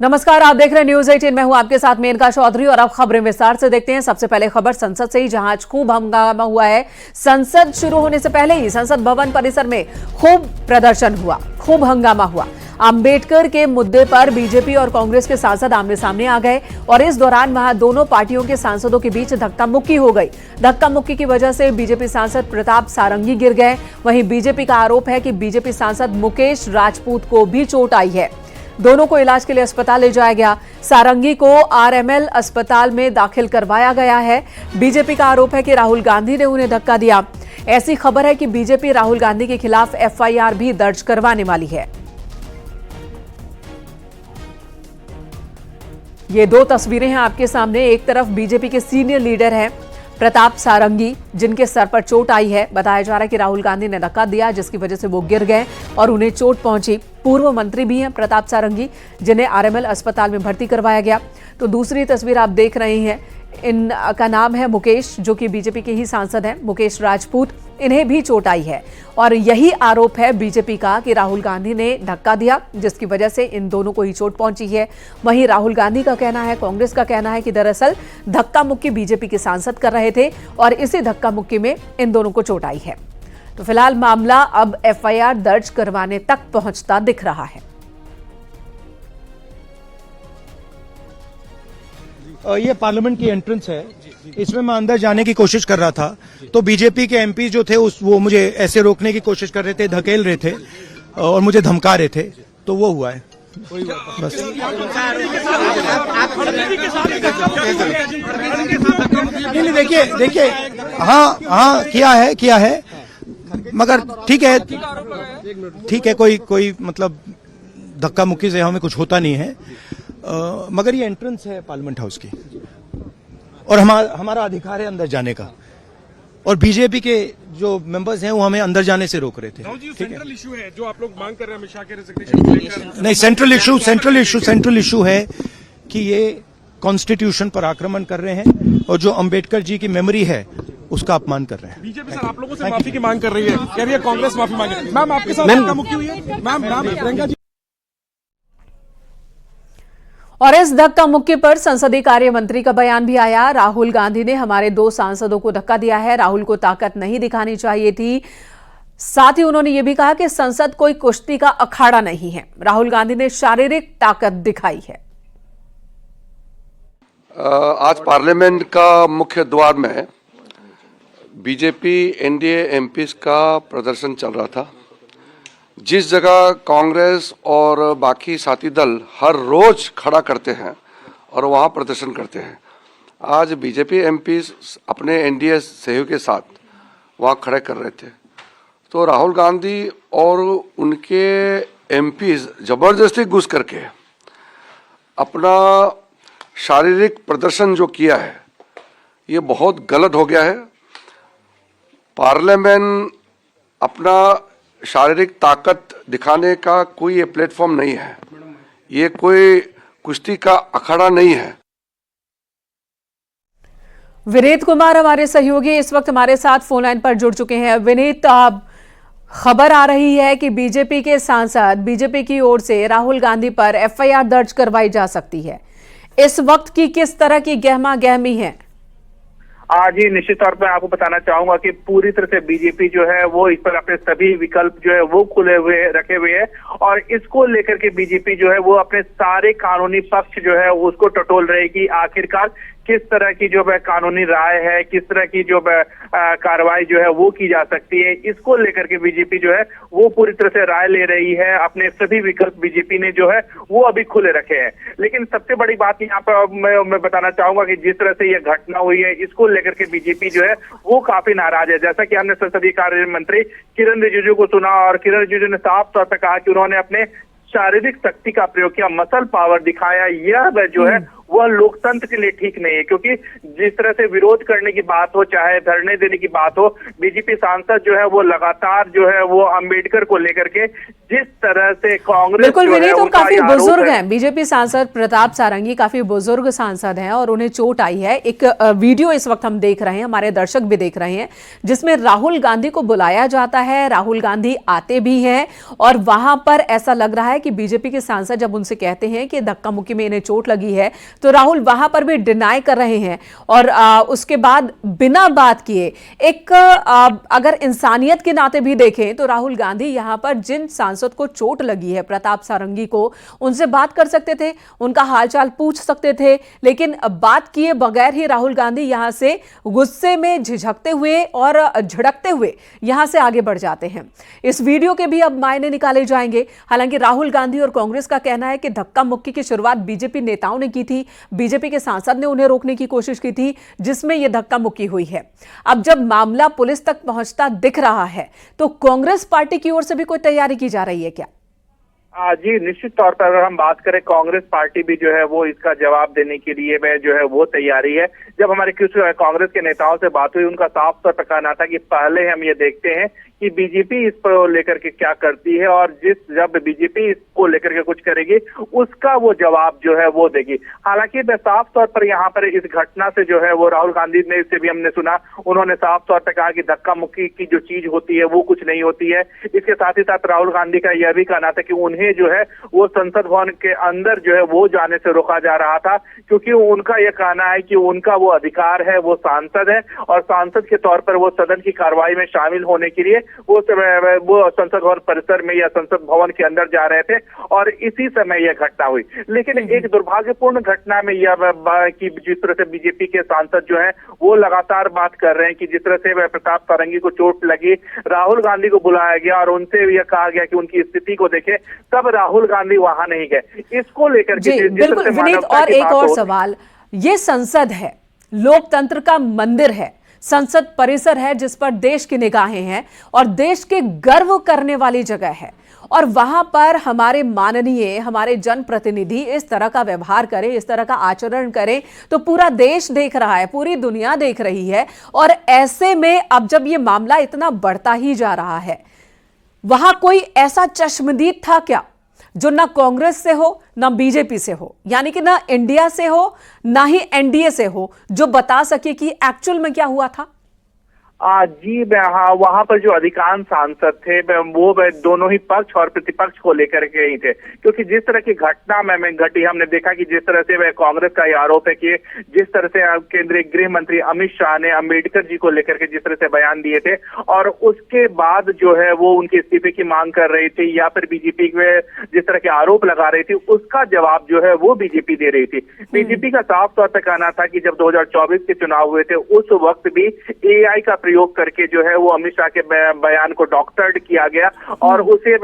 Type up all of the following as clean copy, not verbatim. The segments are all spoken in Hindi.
नमस्कार, आप देख रहे हैं न्यूज 18। मैं हूं आपके साथ मेनका चौधरी और अब खबरें विस्तार से देखते हैं। सबसे पहले खबर संसद से ही, जहां आज खूब हंगामा हुआ है। संसद शुरू होने से पहले ही संसद भवन परिसर में खूब प्रदर्शन हुआ, खूब हंगामा हुआ। अंबेडकर के मुद्दे पर बीजेपी और कांग्रेस के सांसद आमने सामने आ गए और इस दौरान वहां दोनों पार्टियों के सांसदों के बीच धक्का मुक्की हो गई। धक्का मुक्की की वजह से बीजेपी सांसद प्रताप सारंगी गिर गए। वहीं बीजेपी का आरोप है कि बीजेपी सांसद मुकेश राजपूत को भी चोट आई है। दोनों को इलाज के लिए अस्पताल ले जाया गया। सारंगी को आरएमएल अस्पताल में दाखिल करवाया गया है। बीजेपी का आरोप है कि राहुल गांधी ने उन्हें धक्का दिया। ऐसी खबर है कि बीजेपी राहुल गांधी के खिलाफ एफआईआर भी दर्ज करवाने वाली है। ये दो तस्वीरें हैं आपके सामने। एक तरफ बीजेपी के सीनियर लीडर हैं प्रताप सारंगी, जिनके सर पर चोट आई है। बताया जा रहा है कि राहुल गांधी ने धक्का दिया, जिसकी वजह से वो गिर गए और उन्हें चोट पहुंची। पूर्व मंत्री भी हैं प्रताप सारंगी, जिन्हें आरएमएल अस्पताल में भर्ती करवाया गया। तो दूसरी तस्वीर आप देख रहे हैं, इनका नाम है मुकेश, जो कि बीजेपी के ही सांसद हैं, मुकेश राजपूत। इन्हें भी चोट आई है और यही आरोप है बीजेपी का कि राहुल गांधी ने धक्का दिया, जिसकी वजह से इन दोनों को ही चोट पहुंची है। वहीं राहुल गांधी का कहना है, कांग्रेस का कहना है कि दरअसल धक्का मुक्की बीजेपी के सांसद कर रहे थे और इसी धक्का मुक्की में इन दोनों को चोट आई है। तो फिलहाल मामला अब एफआईआर दर्ज करवाने तक पहुंचता दिख रहा है। ये पार्लियामेंट की एंट्रेंस है, इसमें मैं अंदर जाने की कोशिश कर रहा था तो बीजेपी के एमपी जो थे वो मुझे ऐसे रोकने की कोशिश कर रहे थे, धकेल रहे थे और मुझे धमका रहे थे, तो वो हुआ है बस। नहीं, देखिए हाँ किया है मगर ठीक है कोई मतलब धक्का मुक्की से हमें कुछ होता नहीं है। मगर ये एंट्रेंस है पार्लियामेंट हाउस की और हमारा अधिकार है अंदर जाने का, और बीजेपी के जो मेंबर्स हैं वो हमें अंदर जाने से रोक रहे थे। सेंट्रल इशू है जो आप लोग मांग कर रहे हैं अमित के रेजिग्नेशन। नहीं, सेंट्रल इशू है कि ये कॉन्स्टिट्यूशन पर आक्रमण कर रहे हैं और जो अंबेडकर जी की मेमोरी है उसका अपमान कर रहे हैं। बीजेपी सर आप लोगों से माफी की मांग कर रही है, कह रही है कांग्रेस माफी मांगे। मैम आपके साथ धक्का मुक्की हुई है मैम प्रियंका जी। और इस धक्का मुक्की पर संसदीय कार्य मंत्री का बयान भी आया। राहुल गांधी ने हमारे दो सांसदों को धक्का दिया है, राहुल को ताकत नहीं दिखानी चाहिए थी। साथ ही उन्होंने यह भी कहा कि संसद कोई कुश्ती का अखाड़ा नहीं है, राहुल गांधी ने शारीरिक ताकत दिखाई है। आज पार्लियामेंट का मुख्य द्वार में बीजेपी एनडीए एमपीज का प्रदर्शन चल रहा था। जिस जगह कांग्रेस और बाकी साथी दल हर रोज खड़ा करते हैं और वहाँ प्रदर्शन करते हैं, आज बीजेपी एमपीज अपने एनडीए सहयोग के साथ वहाँ खड़े कर रहे थे। तो राहुल गांधी और उनके एमपीज जबरदस्ती घुस करके अपना शारीरिक प्रदर्शन जो किया है, ये बहुत गलत हो गया है। पार्लियामेंट अपना शारीरिक ताकत दिखाने का कोई ये प्लेटफॉर्म नहीं है, ये कोई कुश्ती का अखाड़ा नहीं है। विनीत कुमार हमारे सहयोगी इस वक्त हमारे साथ फोन लाइन पर जुड़ चुके हैं। विनीत, खबर आ रही है कि बीजेपी के सांसद, बीजेपी की ओर से राहुल गांधी पर एफआईआर दर्ज करवाई जा सकती है। इस वक्त की किस तरह की गहमा गहमी है? आज ही निश्चित तौर पर आपको बताना चाहूंगा कि पूरी तरह से बीजेपी जो है वो इस पर अपने सभी विकल्प जो है वो खुले हुए रखे हुए हैं और इसको लेकर के बीजेपी जो है वो अपने सारे कानूनी पक्ष जो है उसको टटोल रहेगी। आखिरकार किस तरह की जो है कानूनी राय है, किस तरह की जो कार्रवाई जो है वो की जा सकती है, इसको लेकर के बीजेपी जो है वो पूरी तरह से राय ले रही है। अपने सभी विकल्प बीजेपी ने जो है वो अभी खुले रखे हैं। लेकिन सबसे बड़ी बात यहाँ पर मैं बताना चाहूंगा कि जिस तरह से यह घटना हुई है, इसको लेकर के बीजेपी जो है वो काफी नाराज है। जैसा कि हमने संसदीय कार्य मंत्री किरण रिजिजू को सुना और किरण रिजिजू ने साफ तौर पर कहा कि उन्होंने अपने शारीरिक शक्ति का प्रयोग किया, मसल पावर दिखाया, यह जो है वह लोकतंत्र के लिए ठीक नहीं है, क्योंकि जिस तरह से विरोध करने की बात हो, चाहे धरने देने की बात हो, बीजेपी सांसद जो है वो लगातार जो है वो अंबेडकर को लेकर के जिस तरह से कांग्रेस बिल्कुल जो है विनीत, और उनका काफी ये आरोप बुजुर्ग है। हैं बीजेपी सांसद प्रताप सारंगी, काफी बुजुर्ग सांसद हैं और उन्हें चोट आई है। एक वीडियो इस वक्त हम देख रहे हैं, हमारे दर्शक भी देख रहे हैं, जिसमें राहुल गांधी को बुलाया जाता है, राहुल गांधी आते भी हैं और वहां पर ऐसा लग रहा है कि बीजेपी के सांसद जब उनसे कहते हैं कि धक्का मुक्की में इन्हें चोट लगी है, तो राहुल वहां पर भी डिनाई कर रहे हैं और उसके बाद बिना बात किए अगर इंसानियत के नाते भी देखें तो राहुल गांधी यहां पर जिन सांसद को चोट लगी है, प्रताप सारंगी को, उनसे बात कर सकते थे, उनका हालचाल पूछ सकते थे, लेकिन बात किए बगैर ही राहुल गांधी यहां से गुस्से में झिझकते हुए और झड़कते हुए यहां से आगे बढ़ जाते हैं। इस वीडियो के भी अब मायने निकाले जाएंगे। हालांकि राहुल गांधी और कांग्रेस का कहना है कि धक्का मुक्की की शुरुआत बीजेपी नेताओं ने की थी, बीजेपी के सांसद ने उन्हें रोकने की कोशिश की थी, जिसमें यह धक्का मुक्की हुई है। अब जब मामला पुलिस तक पहुंचता दिख रहा है तो कांग्रेस पार्टी की ओर से भी कोई तैयारी की जा रही है क्या? जी निश्चित तौर पर अगर हम बात करें, कांग्रेस पार्टी भी जो है वो इसका जवाब देने के लिए वह जो है वो तैयारी है। जब हमारे कुछ कांग्रेस के नेताओं से बात हुई, उनका साफ तौर पर कहना था कि पहले हम ये देखते हैं कि बीजेपी इस पर लेकर के क्या करती है और जब बीजेपी इसको लेकर के कुछ करेगी उसका वो जवाब जो है वो देगी। हालांकि साफ तौर पर यहाँ पर इस घटना से जो है वो राहुल गांधी ने, इससे भी हमने सुना, उन्होंने साफ तौर पर कहा कि धक्का मुक्की की जो चीज होती है वो कुछ नहीं होती है। इसके साथ ही साथ राहुल गांधी का यह भी कहना था कि उन्हें जो है वो संसद भवन के अंदर जो है वो जाने से रोका जा रहा था, क्योंकि उनका यह कहना है कि उनका वो अधिकार है, वो सांसद है और सांसद के तौर पर वो सदन की कार्रवाई में शामिल होने के लिए वो संसद भवन परिसर में या संसद भवन के अंदर जा रहे थे और इसी समय यह घटना हुई। लेकिन एक दुर्भाग्यपूर्ण घटना में यह कि जिस तरह से बीजेपी के सांसद जो हैं वो लगातार बात कर रहे हैं कि जिस तरह से प्रताप सारंगी को चोट लगी, राहुल गांधी को बुलाया गया और उनसे यह कहा गया कि उनकी स्थिति को देखें, तब राहुल गांधी वहां नहीं गए। इसको लेकर के बिल्कुल विनीत, और एक और सवाल, ये संसद है, लोकतंत्र का मंदिर है, संसद परिसर है जिस पर देश की निगाहें हैं और देश के गर्व करने वाली जगह है, और वहां पर हमारे माननीय, हमारे जनप्रतिनिधि इस तरह का व्यवहार करें, इस तरह का आचरण करें तो पूरा देश देख रहा है, पूरी दुनिया देख रही है। और ऐसे में अब जब ये मामला इतना बढ़ता ही जा रहा है, वहां कोई ऐसा चश्मदीद था क्या जो ना कांग्रेस से हो ना बीजेपी से हो, यानी कि ना इंडिया से हो ना ही एनडीए से हो, जो बता सके कि एक्चुअल में क्या हुआ था? जी हाँ, वहां पर जो अधिकांश सांसद थे वो दोनों ही पक्ष और प्रतिपक्ष को लेकर के ही थे, क्योंकि जिस तरह की घटना में घटी, हमने देखा कि जिस तरह से वह कांग्रेस का आरोप है कि जिस तरह से केंद्रीय गृह मंत्री अमित शाह ने अंबेडकर जी को लेकर के जिस तरह से बयान दिए थे और उसके बाद जो है वो उनके इस्तीफे की मांग कर रही थी या फिर बीजेपी में जिस तरह के आरोप लगा रही थी, उसका जवाब जो है वो बीजेपी दे रही थी। बीजेपी का साफ तौर पर कहना था कि जब 2024 के चुनाव हुए थे उस वक्त भी एआई का प्रयोग करके जो है वो अमित शाह के बयान को डॉक्टर्ड किया गया और उसे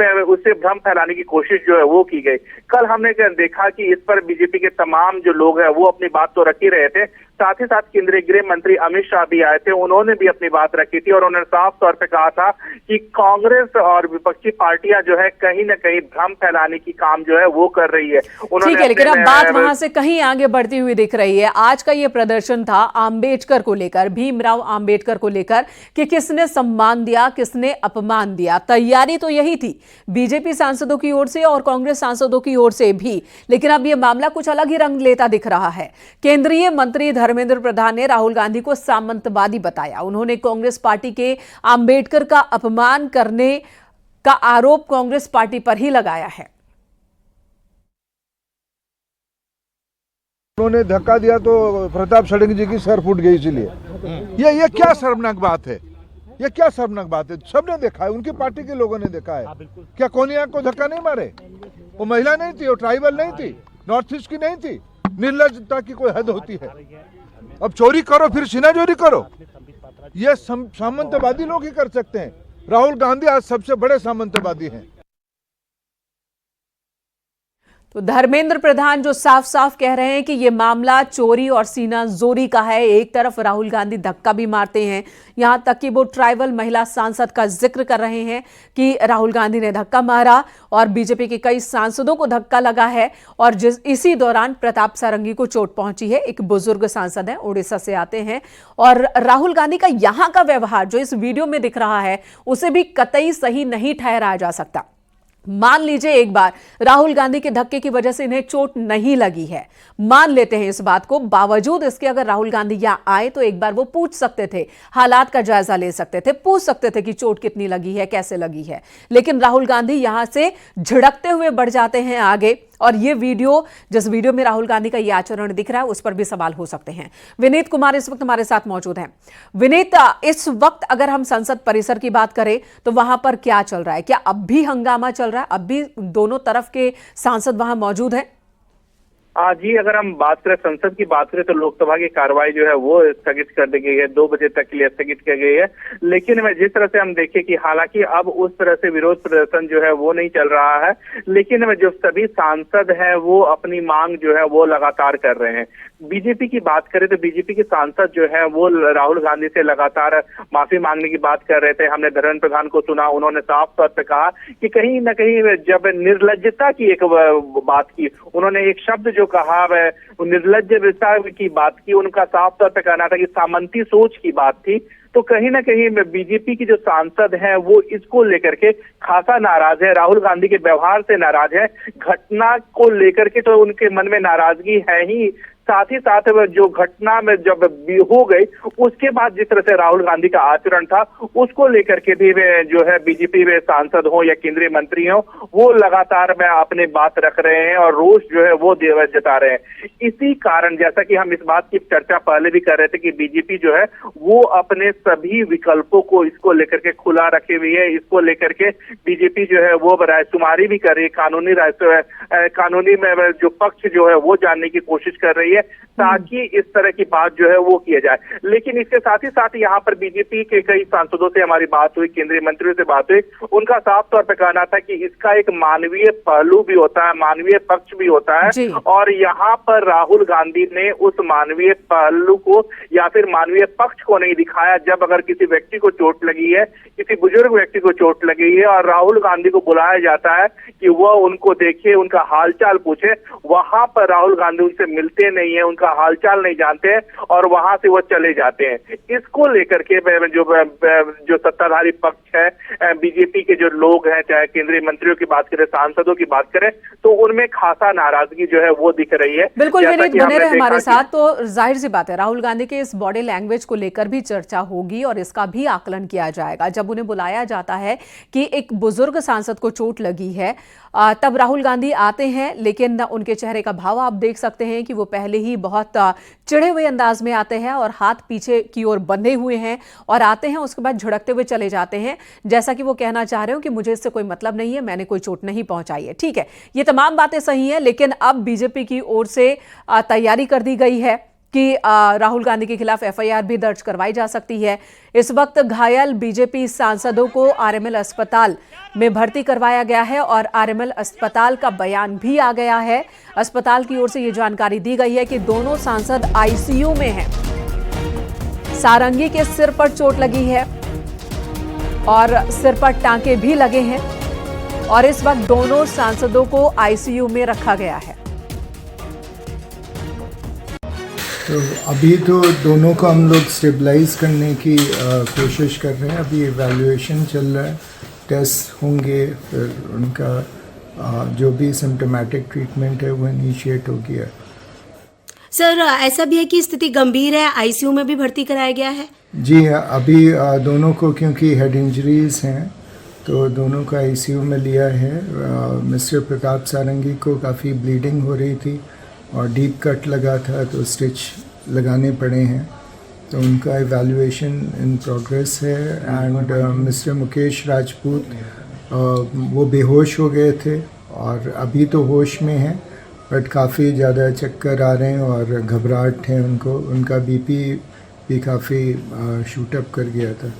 भ्रम फैलाने की कोशिश जो है वो की गई। कल हमने देखा कि इस पर बीजेपी के तमाम जो लोग हैं वो अपनी बात तो रख ही रहे थे, साथ ही साथ केंद्रीय गृह मंत्री अमित शाह भी आए थे, उन्होंने भी अपनी बात रखी थी और उन्होंने साफ तौर पे कहा था कि कांग्रेस और विपक्षी पार्टियां जो है कहीं न कहीं भ्रम फैलाने की काम जो है वो कर रही है। ठीक है, लेकिन अब बात वहां से कहीं आगे बढ़ती हुई दिख रही है। आज का ये प्रदर्शन था आंबेडकर को लेकर, भीमराव आंबेडकर को लेकर, कि किसने सम्मान दिया, किसने अपमान दिया। तैयारी तो यही थी बीजेपी सांसदों की ओर से और कांग्रेस सांसदों की ओर से भी, लेकिन अब यह मामला कुछ अलग ही रंग लेता दिख रहा है। केंद्रीय मंत्री धर्मेंद्र प्रधान ने राहुल गांधी को सामंतवादी बताया। उन्होंने कांग्रेस पार्टी के आंबेडकर का अपमान करने का आरोप कांग्रेस पार्टी पर ही लगाया है। उन्होंने धक्का दिया तो प्रताप सारंगी जी की सर फूट गई, इसीलिए ये क्या शर्मनाक बात है, ये क्या शर्मनाक बात है। सबने देखा है, उनकी पार्टी के लोगों ने देखा है। क्या कोनिया को धक्का नहीं मारे? वो महिला नहीं थी, वो ट्राइबल नहीं थी, नॉर्थ ईस्ट की नहीं थी। निर्लज्जता की कोई हद होती है। अब चोरी करो फिर सीना चोरी करो, ये सामंतवादी लोग ही कर सकते हैं। राहुल गांधी आज सबसे बड़े सामंतवादी हैं। तो धर्मेंद्र प्रधान जो साफ साफ कह रहे हैं कि यह मामला चोरी और सीना जोरी का है। एक तरफ राहुल गांधी धक्का भी मारते हैं, यहां तक कि वो ट्राइबल महिला सांसद का जिक्र कर रहे हैं कि राहुल गांधी ने धक्का मारा और बीजेपी के कई सांसदों को धक्का लगा है। और इसी दौरान प्रताप सारंगी को चोट पहुंची है। एक बुजुर्ग सांसद है, उड़ीसा से आते हैं। और राहुल गांधी का यहां का व्यवहार जो इस वीडियो में दिख रहा है उसे भी कतई सही नहीं ठहराया जा सकता। मान लीजिए एक बार राहुल गांधी के धक्के की वजह से इन्हें चोट नहीं लगी है, मान लेते हैं इस बात को, बावजूद इसके अगर राहुल गांधी यहां आए तो एक बार वो पूछ सकते थे, हालात का जायजा ले सकते थे, पूछ सकते थे कि चोट कितनी लगी है, कैसे लगी है। लेकिन राहुल गांधी यहां से झिड़कते हुए बढ़ जाते हैं आगे। और ये वीडियो, जिस वीडियो में राहुल गांधी का ये आचरण दिख रहा है, उस पर भी सवाल हो सकते हैं। विनीत कुमार इस वक्त हमारे साथ मौजूद हैं। विनीत, इस वक्त अगर हम संसद परिसर की बात करें तो वहां पर क्या चल रहा है? क्या अब भी हंगामा चल रहा है? अब भी दोनों तरफ के सांसद वहां मौजूद हैं? जी, अगर हम बात करें संसद की बात करें तो लोकसभा की कार्रवाई जो है वो स्थगित कर दी गई है, 2 बजे तक के लिए स्थगित की गई है। लेकिन जिस तरह से हम देखें कि हालांकि अब उस तरह से विरोध प्रदर्शन जो है वो नहीं चल रहा है, लेकिन जो सभी सांसद हैं वो अपनी मांग जो है वो लगातार कर रहे हैं। बीजेपी की बात करें तो बीजेपी के सांसद जो है वो राहुल गांधी से लगातार माफी मांगने की बात कर रहे थे। हमने धर्मेंद्र प्रधान को सुना, उन्होंने साफ तौर पर कहा कि कहीं न कहीं जब निर्लज्जता की एक बात की, उन्होंने एक शब्द जो कहा वह निर्लज्जता की बात की, उनका साफ तौर पर कहना था कि सामंती सोच की बात थी। तो कहीं ना कहीं बीजेपी की जो सांसद हैं वो इसको लेकर के खासा नाराज है, राहुल गांधी के व्यवहार से नाराज है। घटना को लेकर के तो उनके मन में नाराजगी है ही, साथ ही साथ जो घटना में जब हो गई उसके बाद जिस तरह से राहुल गांधी का आचरण था उसको लेकर के भी वे जो है बीजेपी में सांसद हो या केंद्रीय मंत्री हो, वो लगातार में अपने बात रख रहे हैं और रोष जो है वो जता रहे हैं। इसी कारण जैसा कि हम इस बात की चर्चा पहले भी कर रहे थे कि बीजेपी जो है वो अपने सभी विकल्पों को इसको लेकर के खुला रखे हुई है। इसको लेकर के बीजेपी जो है वो रायशुमारी भी कर रही है, कानूनी में जो पक्ष जो है वो जानने की कोशिश कर रही है ताकि इस तरह की बात जो है वो किया जाए। लेकिन इसके साथ ही साथ यहाँ पर बीजेपी के कई सांसदों से हमारी बात हुई, केंद्रीय मंत्रियों से बात हुई, उनका साफ तौर पर कहना था कि इसका एक मानवीय पहलू भी होता है, मानवीय पक्ष भी होता है। और यहाँ पर राहुल गांधी ने उस मानवीय पहलू को या फिर मानवीय पक्ष को नहीं दिखाया। जब अगर किसी व्यक्ति को चोट लगी है, किसी बुजुर्ग व्यक्ति को चोट लगी है और राहुल गांधी को बुलाया जाता है कि वह उनको देखे, उनका हालचाल पूछे, वहां पर राहुल गांधी उनसे मिलते नहीं है, उनका हालचाल नहीं जानते हैं और वहां से वो चले जाते हैं। इसको लेकर के जो सत्ताधारी पक्ष है, बीजेपी के जो लोग हैं, चाहे केंद्रीय मंत्रियों की बात करें, सांसदों की बात करें, तो उनमें खासा नाराजगी जो है वो दिख रही है। बिल्कुल विनीत, बने रहे हमारे साथ। तो जाहिर सी बात है राहुल गांधी के इस बॉडी लैंग्वेज को लेकर भी चर्चा होगी और इसका भी आकलन किया जाएगा। जब उन्हें बुलाया जाता है कि एक बुजुर्ग सांसद को चोट लगी है, तब राहुल गांधी आते हैं, लेकिन उनके चेहरे का भाव आप देख सकते हैं कि वो पहले ही बहुत चिढ़े हुए अंदाज में आते हैं और हाथ पीछे की ओर बंधे हुए हैं और आते हैं, उसके बाद झड़कते हुए चले जाते हैं, जैसा कि वो कहना चाह रहे हो कि मुझे इससे कोई मतलब नहीं है, मैंने कोई चोट नहीं पहुंचाई है। ठीक है, ये तमाम बातें सही हैं, लेकिन अब बीजेपी की ओर से तैयारी कर दी गई है कि राहुल गांधी के खिलाफ एफआईआर भी दर्ज करवाई जा सकती है। इस वक्त घायल बीजेपी सांसदों को आरएमएल अस्पताल में भर्ती करवाया गया है और आरएमएल अस्पताल का बयान भी आ गया है। अस्पताल की ओर से यह जानकारी दी गई है कि दोनों सांसद आईसीयू में हैं। सारंगी के सिर पर चोट लगी है और सिर पर टांके भी लगे हैं और इस वक्त दोनों सांसदों को आईसीयू में रखा गया है। तो अभी तो दोनों को हम लोग स्टेबलाइज करने की कोशिश कर रहे हैं। अभी इवैल्यूएशन चल रहा है, टेस्ट होंगे, फिर उनका जो भी सिम्टोमेटिक ट्रीटमेंट है वो इनिशिएट हो गया। सर, ऐसा भी है कि स्थिति गंभीर है, आईसीयू में भी भर्ती कराया गया है? जी अभी दोनों को क्योंकि हेड इंजरीज हैं तो दोनों को आईसीयू में लिया है। मिस्टर प्रताप सारंगी को काफ़ी ब्लीडिंग हो रही थी और डीप कट लगा था तो स्टिच लगाने पड़े हैं, तो उनका इवैल्यूएशन इन प्रोग्रेस है। एंड मिस्टर मुकेश राजपूत वो बेहोश हो गए थे और अभी तो होश में हैं, बट काफ़ी ज़्यादा चक्कर आ रहे हैं और घबराहट है उनको, उनका बीपी भी काफ़ी शूट अप कर गया था।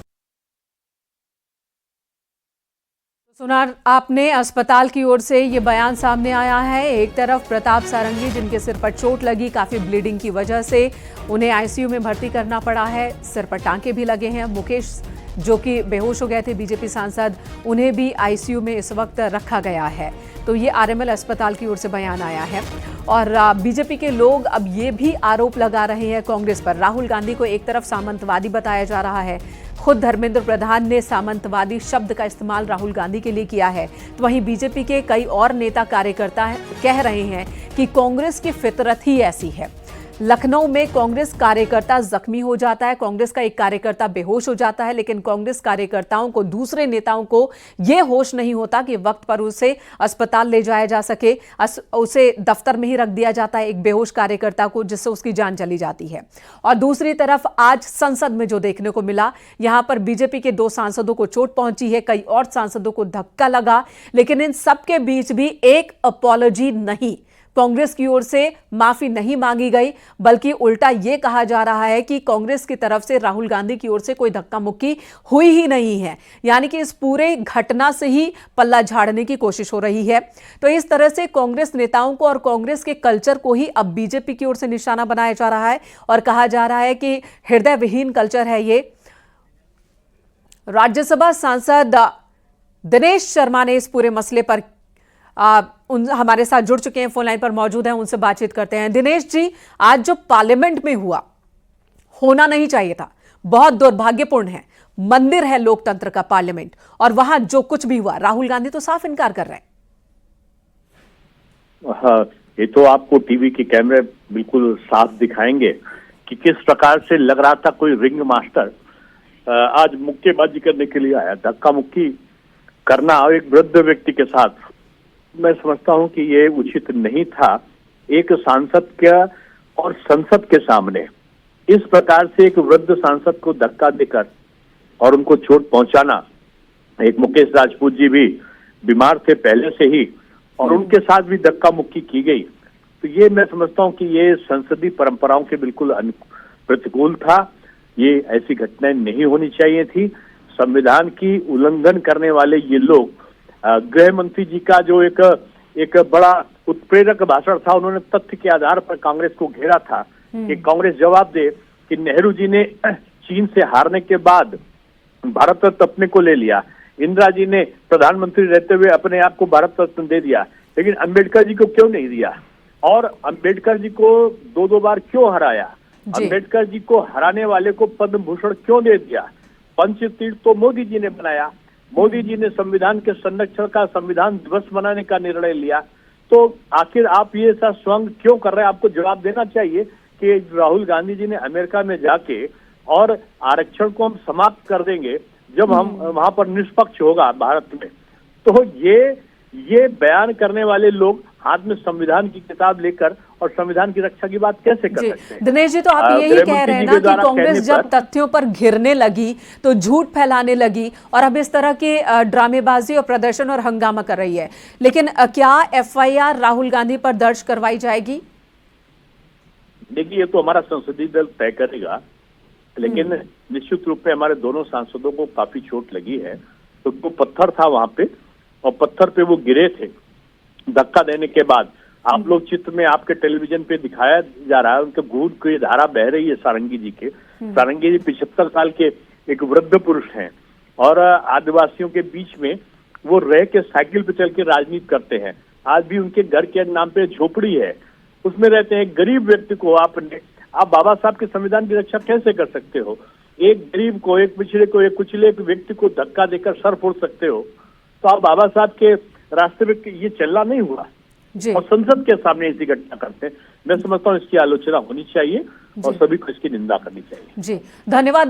सुना आपने, अस्पताल की ओर से ये बयान सामने आया है। एक तरफ प्रताप सारंगी, जिनके सिर पर चोट लगी, काफी ब्लीडिंग की वजह से उन्हें आईसीयू में भर्ती करना पड़ा है, सिर पर टांके भी लगे हैं। मुकेश, जो कि बेहोश हो गए थे, बीजेपी सांसद, उन्हें भी आईसीयू में इस वक्त रखा गया है। तो ये आरएमएल अस्पताल की ओर से बयान आया है। और बीजेपी के लोग अब ये भी आरोप लगा रहे हैं कांग्रेस पर। राहुल गांधी को एक तरफ सामंतवादी बताया जा रहा है, खुद धर्मेंद्र प्रधान ने सामंतवादी शब्द का इस्तेमाल राहुल गांधी के लिए किया है। तो वहीं बीजेपी के कई और नेता कार्यकर्ता कह रहे हैं कि कांग्रेस की फितरत ही ऐसी है। लखनऊ में कांग्रेस कार्यकर्ता जख्मी हो जाता है, कांग्रेस का एक कार्यकर्ता बेहोश हो जाता है, लेकिन कांग्रेस कार्यकर्ताओं को, दूसरे नेताओं को यह होश नहीं होता कि वक्त पर उसे अस्पताल ले जाया जा सके। उसे दफ्तर में ही रख दिया जाता है, एक बेहोश कार्यकर्ता को, जिससे उसकी जान चली जाती है। और दूसरी तरफ आज संसद में जो देखने को मिला, यहां पर बीजेपी के 2 सांसदों को चोट पहुंची है, कई और सांसदों को धक्का लगा, लेकिन इन सबके बीच भी एक अपॉलॉजी नहीं, कांग्रेस की ओर से माफी नहीं मांगी गई, बल्कि उल्टा यह कहा जा रहा है कि कांग्रेस की तरफ से राहुल गांधी की ओर से कोई धक्का मुक्की हुई ही नहीं है। यानी कि इस पूरे घटना से ही पल्ला झाड़ने की कोशिश हो रही है। तो इस तरह से कांग्रेस नेताओं को और कांग्रेस के कल्चर को ही अब बीजेपी की ओर से निशाना बनाया जा रहा है और कहा जा रहा है कि हृदय विहीन कल्चर है ये। राज्यसभा सांसद दिनेश शर्मा ने इस पूरे मसले पर हमारे साथ जुड़ चुके हैं, फोन लाइन पर मौजूद हैं, उनसे बातचीत करते हैं। दिनेश जी, आज जो पार्लियामेंट में हुआ, होना नहीं चाहिए था, बहुत दुर्भाग्यपूर्ण है। मंदिर है लोकतंत्र का पार्लियामेंट, और वहां जो कुछ भी हुआ, राहुल गांधी तो साफ इनकार कर रहे हैं। हाँ, ये तो आपको टीवी के कैमरे बिल्कुल साफ दिखाएंगे कि किस प्रकार से लग रहा था कोई रिंग मास्टर आज मुक्केबाजी करने के लिए आया, धक्का मुक्की करना एक वृद्ध व्यक्ति के साथ। मैं समझता हूं कि ये उचित नहीं था। एक सांसद का और संसद के सामने इस प्रकार से एक वृद्ध सांसद को धक्का देकर और उनको चोट पहुंचाना, एक मुकेश राजपूत जी भी बीमार थे पहले से ही और उनके साथ भी धक्का मुक्की की गई, तो ये मैं समझता हूं कि ये संसदीय परंपराओं के बिल्कुल प्रतिकूल था। ये ऐसी घटनाएं नहीं होनी चाहिए थी। संविधान की उल्लंघन करने वाले ये लोग, गृह मंत्री जी का जो एक बड़ा उत्प्रेरक भाषण था, उन्होंने तथ्य के आधार पर कांग्रेस को घेरा था कि कांग्रेस जवाब दे कि नेहरू जी ने चीन से हारने के बाद भारत रत्न अपने को ले लिया, इंदिरा जी ने प्रधानमंत्री रहते हुए अपने आप को भारत रत्न दे दिया, लेकिन अंबेडकर जी को क्यों नहीं दिया, और अंबेडकर जी को 2 बार क्यों हराया, अंबेडकर जी को हराने वाले को पद्म भूषण क्यों दे दिया, पंचतीर्थ तो मोदी जी ने बनाया, मोदी जी ने संविधान के संरक्षण का संविधान दिवस मनाने का निर्णय लिया, तो आखिर आप ये ऐसा स्वंग क्यों कर रहे हैं? आपको जवाब देना चाहिए कि राहुल गांधी जी ने अमेरिका में जाके और आरक्षण को हम समाप्त कर देंगे जब हम वहां पर निष्पक्ष होगा भारत में। तो ये बयान करने वाले लोग हाथ में संविधान की किताब लेकर और संविधान की रक्षा की बात कैसे कर सकते हैं? दिनेश जी, तो आप यही कह रहे हैं ना कि कांग्रेस जब तथ्यों पर घिरने लगी तो झूठ फैलाने लगी और अब इस तरह के ड्रामेबाजी और प्रदर्शन और हंगामा कर रही है। लेकिन क्या एफआईआर राहुल गांधी पर दर्ज करवाई जाएगी? देखिए, ये तो हमारा संसदीय दल तय करेगा, लेकिन निश्चित रूप में हमारे दोनों सांसदों को काफी चोट लगी है। तो वो पत्थर था वहां पे और पत्थर पे वो गिरे थे धक्का देने के बाद। आप लोग चित्र में आपके टेलीविजन पे दिखाया जा रहा है, उनके खून की धारा बह रही है सारंगी जी के। सारंगी जी 75 साल के एक वृद्ध पुरुष हैं और आदिवासियों के बीच में वो रह के साइकिल पे चल के राजनीति करते हैं। आज भी उनके घर के नाम पे झोपड़ी है, उसमें रहते हैं। गरीब व्यक्ति को आप बाबा साहब के संविधान की रक्षा कैसे कर सकते हो? एक गरीब को, एक पिछड़े को, एक कुचले व्यक्ति को धक्का देकर सर फोड़ सकते हो? तो आप बाबा साहब के रास्ते में ये चलना नहीं हुआ और संसद के सामने ऐसी घटना करते हैं। मैं समझता हूँ इसकी आलोचना होनी चाहिए और सभी को इसकी निंदा करनी चाहिए। जी, धन्यवाद।